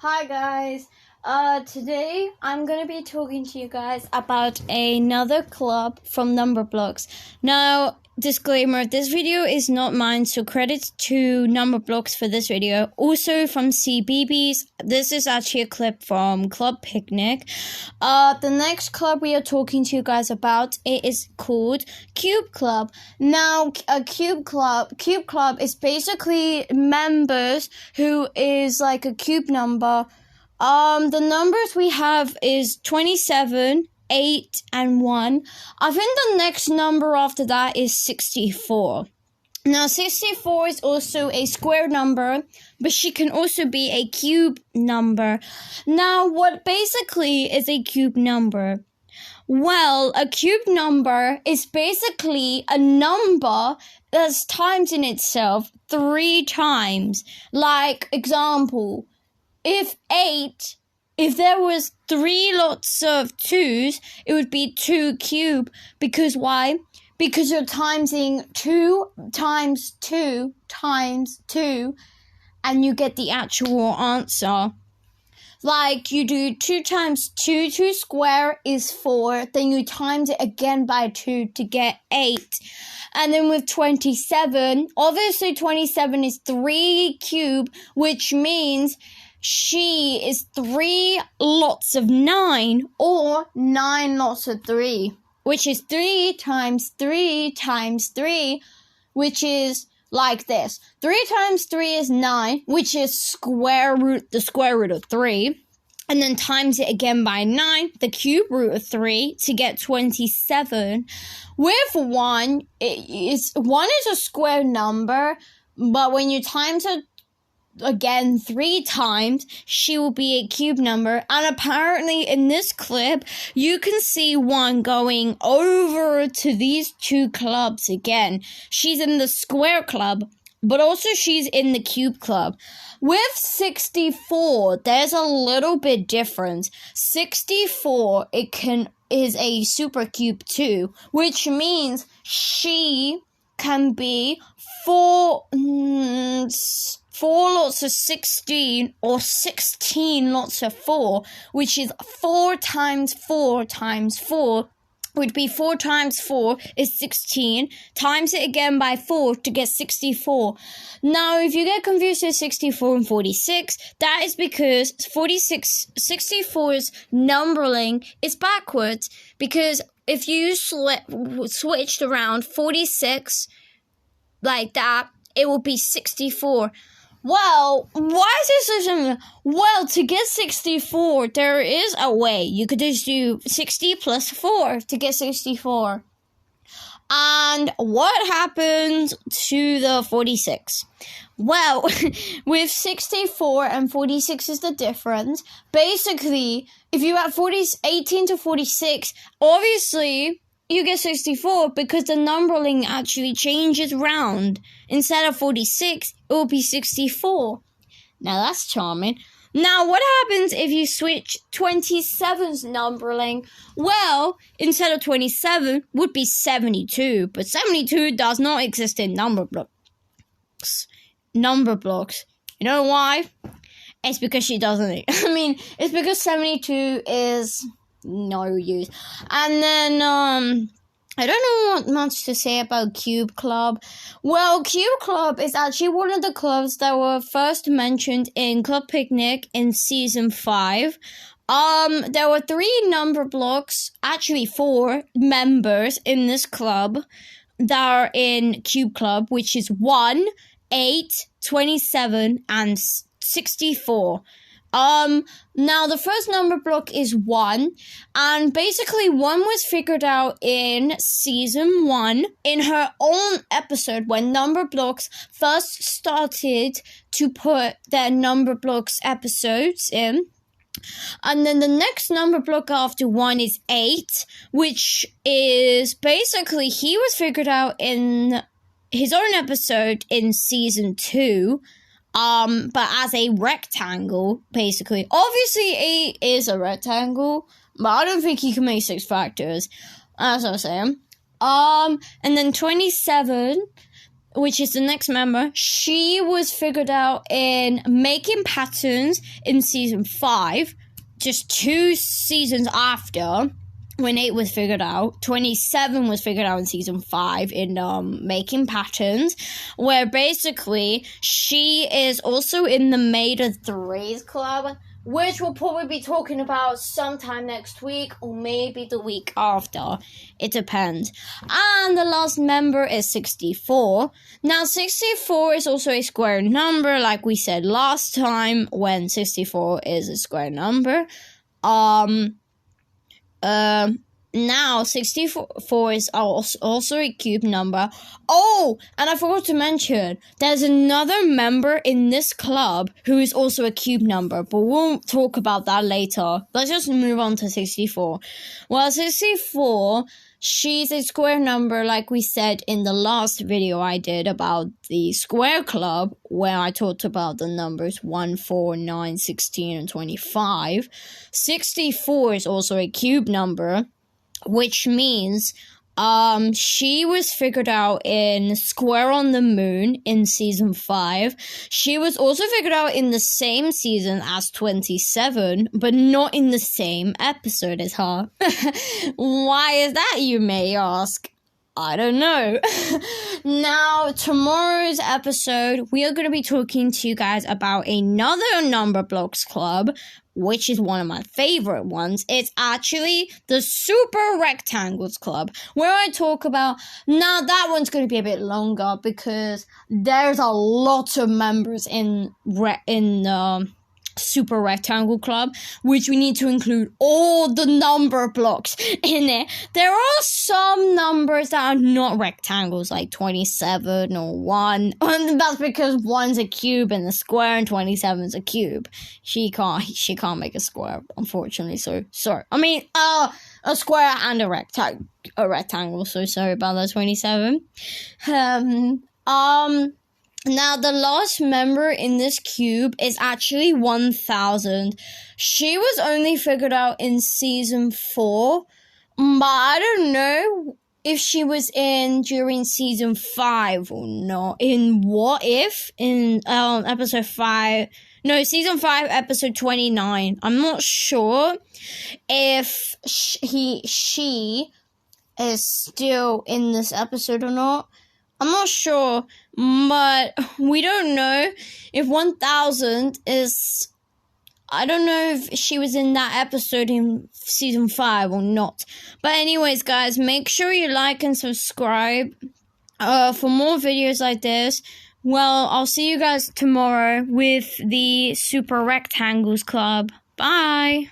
Hi guys. Today I'm gonna be talking to you guys about another club from Numberblocks. Now, disclaimer: this video is not mine, so credits to Numberblocks for this video. Also from CBeebies. This is actually a clip from Club Picnic. The next club we are talking to you guys about it is called Cube Club. Now, a Cube Club is basically members who is like a cube number. The numbers we have is 27, 8, and 1. I think the next number after that is 64. Now, 64 is also a square number, but she can also be a cube number. Now, what basically is a cube number? Well, a cube number is basically a number that's times in itself 3 times. Like, example, if there was 3 lots of 2s, it would be 2 cube. Because why? Because you're timesing 2 times 2 times 2, and you get the actual answer. Like, you do 2 times 2, 2 square is 4, then you times it again by 2 to get 8. And then with 27, obviously 27 is 3 cube, which means she is 3 lots of 9 or 9 lots of 3, which is 3 times 3 times 3, which is like this. 3 times 3 is 9, which is the square root of 3. And then times it again by 9, the cube root of 3, to get 27. With 1 is a square number, but when you times it again 3 times, she will be a cube number. And apparently in this clip, you can see 1 going over to these 2 clubs again. She's in the square club, but also she's in the cube club. With 64, there's a little bit different. 64, is a super cube too, which means she can be 4 lots of 16 or 16 lots of 4, which is 4 times 4 times 4, would be 4 times 4 is 16, times it again by 4 to get 64. Now, if you get confused with 64 and 46, that is because 64's numbering is backwards, because if you switched around 46 like that, it will be 64. Well, why is this so? Well, to get 64, there is a way. You could just do 60 plus 4 to get 64. And what happens to the 46? Well, with 64 and 46 is the difference. Basically, if you add 18 to 46, obviously you get 64 because the numbering actually changes round. Instead of 46, it will be 64. Now that's charming. Now what happens if you switch 27's numbering? Well, instead of 27 would be 72, but 72 does not exist in Numberblocks. You know why? It's because she doesn't. It's because 72 is no use. And then, I don't know what much to say about Cube Club. Well, Cube Club is actually one of the clubs that were first mentioned in Club Picnic in Season 5. There were 3 Numberblocks, actually 4 members in this club that are in Cube Club, which is 1, 8, 27, and 64. Now the first Numberblock is 1, and basically 1 was figured out in Season 1 in her own episode when Numberblocks first started to put their Numberblocks episodes in. And then the next Numberblock after 1 is 8, which is basically he was figured out in his own episode in Season 2. But as a rectangle, basically. Obviously, 8 is a rectangle, but I don't think you can make 6 factors, as I was saying. And then 27 which is the next member, she was figured out in Making Patterns in season 5, just 2 seasons after when 8 was figured out. 27 was figured out in season 5 in Making Patterns, where basically she is also in the Made of Threes club, which we'll probably be talking about sometime next week or maybe the week after. It depends. And the last member is 64. Now, 64 is also a square number, like we said last time, when 64 is a square number. Now 64 is also a cube number. Oh, and I forgot to mention, there's another member in this club who is also a cube number, but we'll talk about that later. Let's just move on to 64. Well, 64, she's a square number, like we said in the last video I did about the square club, where I talked about the numbers 1, 4, 9, 16, and 25. 64 is also a cube number, which means she was figured out in Square on the Moon in season 5. She was also figured out in the same season as 27, but not in the same episode as her. Why is that, you may ask? I don't know. Now, tomorrow's episode, we are going to be talking to you guys about another Number Blocks club, which is one of my favorite ones. It's actually the Super Rectangles Club, where I talk about... Now, that one's going to be a bit longer because there's a lot of members in Super Rectangle Club, which we need to include all the number blocks in it. There are some numbers that are not rectangles, like 27 or 1, and that's because 1's a cube and a square and 27's a cube. She can't make a square, unfortunately, so sorry. I mean, a square and a rectangle, so sorry about that, 27. Now, the last member in this cube is actually 1000. She was only figured out in season 4, but I don't know if she was in during season 5 or not. In What If? In episode 5... No, season 5, episode 29. I'm not sure if she is still in this episode or not. I'm not sure, but we don't know if 1000 is... I don't know if she was in that episode in season 5 or not. But anyways, guys, make sure you like and subscribe for more videos like this. Well, I'll see you guys tomorrow with the Super Rectangles Club. Bye!